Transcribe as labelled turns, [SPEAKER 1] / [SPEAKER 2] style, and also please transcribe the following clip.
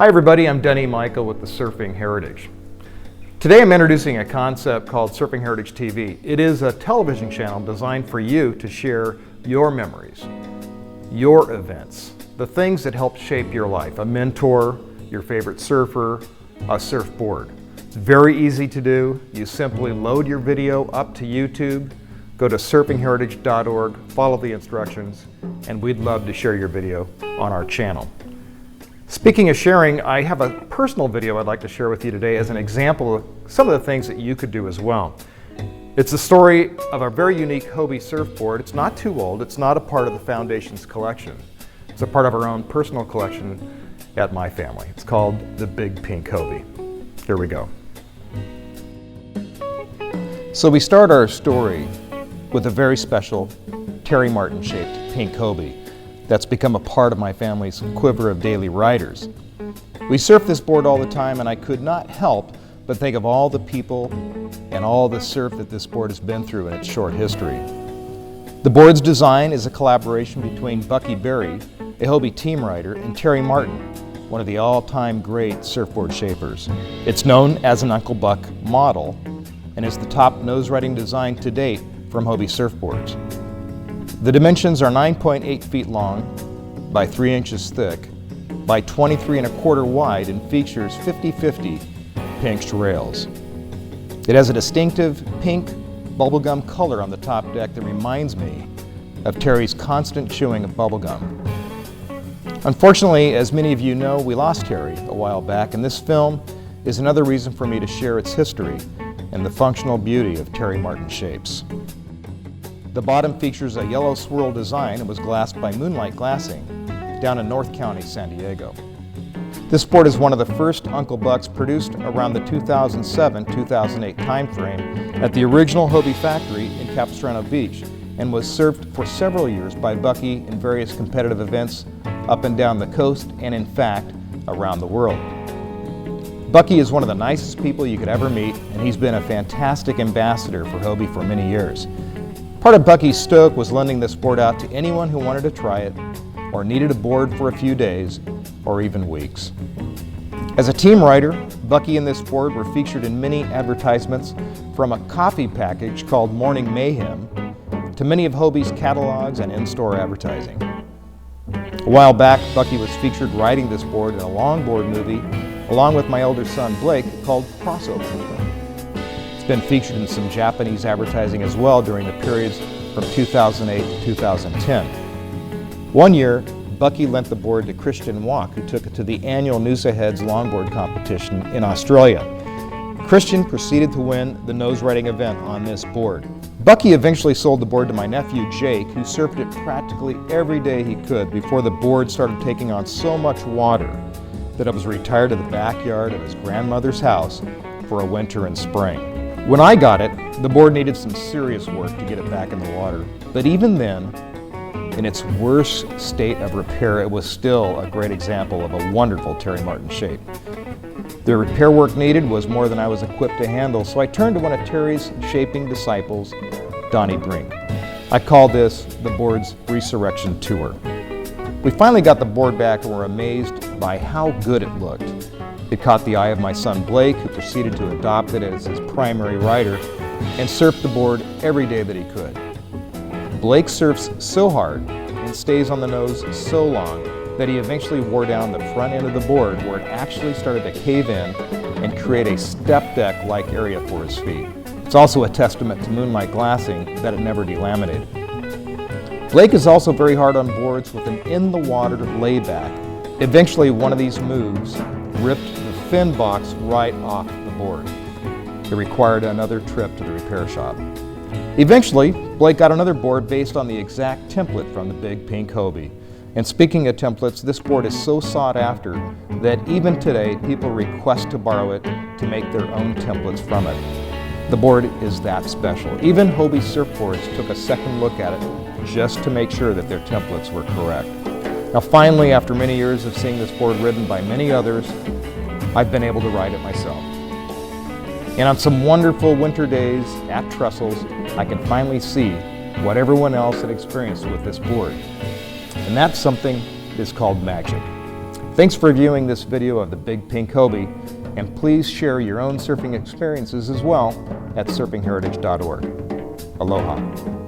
[SPEAKER 1] Hi everybody, I'm Denny Michael with the Surfing Heritage. Today I'm introducing a concept called Surfing Heritage TV. It is a television channel designed for you to share your memories, your events, the things that help shape your life, a mentor, your favorite surfer, a surfboard. It's very easy to do. You simply load your video up to YouTube, go to surfingheritage.org, follow the instructions, and we'd love to share your video on our channel. Speaking of sharing, I have a personal video I'd like to share with you today as an example of some of the things that you could do as well. It's the story of a very unique Hobie surfboard. It's not too old. It's not a part of the Foundation's collection. It's a part of our own personal collection at my family. It's called the Big Pink Hobie. Here we go. So we start our story with a very special Terry Martin shaped pink Hobie that's become a part of my family's quiver of daily riders. We surf this board all the time, and I could not help but think of all the people and all the surf that this board has been through in its short history. The board's design is a collaboration between Bucky Berry, a Hobie team rider, and Terry Martin, one of the all-time great surfboard shapers. It's known as an Uncle Buck model and is the top nose riding design to date from Hobie surfboards. The dimensions are 9.8 feet long by 3 inches thick by 23¼ wide and features 50/50 pinched rails. It has a distinctive pink bubblegum color on the top deck that reminds me of Terry's constant chewing of bubblegum. Unfortunately, as many of you know, we lost Terry a while back, and this film is another reason for me to share its history and the functional beauty of Terry Martin shapes. The bottom features a yellow swirl design and was glassed by Moonlight Glassing down in North County, San Diego. This board is one of the first Uncle Bucks produced around the 2007-2008 timeframe at the original Hobie factory in Capistrano Beach and was surfed for several years by Bucky in various competitive events up and down the coast and, in fact, around the world. Bucky is one of the nicest people you could ever meet, and he's been a fantastic ambassador for Hobie for many years. Part of Bucky's stoke was lending this board out to anyone who wanted to try it or needed a board for a few days or even weeks. As a team rider, Bucky and this board were featured in many advertisements, from a coffee package called Morning Mayhem to many of Hobie's catalogs and in-store advertising. A while back, Bucky was featured riding this board in a longboard movie along with my older son Blake called Crossover. It's been featured in some Japanese advertising as well during the periods from 2008 to 2010. One year, Bucky lent the board to Christian Walk, who took it to the annual Noosaheads longboard competition in Australia. Christian proceeded to win the nose riding event on this board. Bucky eventually sold the board to my nephew Jake, who surfed it practically every day he could before the board started taking on so much water that it was retired to the backyard of his grandmother's house for a winter and spring. When I got it, the board needed some serious work to get it back in the water. But even then, in its worst state of repair, it was still a great example of a wonderful Terry Martin shape. The repair work needed was more than I was equipped to handle, so I turned to one of Terry's shaping disciples, Donnie Brink. I call this the board's resurrection tour. We finally got the board back and were amazed by how good it looked. It caught the eye of my son Blake, who proceeded to adopt it as his primary rider and surfed the board every day that he could. Blake surfs so hard and stays on the nose so long that he eventually wore down the front end of the board, where it actually started to cave in and create a step deck-like area for his feet. It's also a testament to Moonlight Glassing that it never delaminated. Blake is also very hard on boards with an in-the-water layback. Eventually, one of these moves ripped the fin box right off the board. It required another trip to the repair shop. Eventually, Blake got another board based on the exact template from the Big Pink Hobie. And speaking of templates, this board is so sought after that even today, people request to borrow it to make their own templates from it. The board is that special. Even Hobie surfboards took a second look at it just to make sure that their templates were correct. Now finally, after many years of seeing this board ridden by many others, I've been able to ride it myself. And on some wonderful winter days at Trestles, I can finally see what everyone else had experienced with this board. And that something is called magic. Thanks for viewing this video of the Big Pink Hobie, and please share your own surfing experiences as well at surfingheritage.org. Aloha.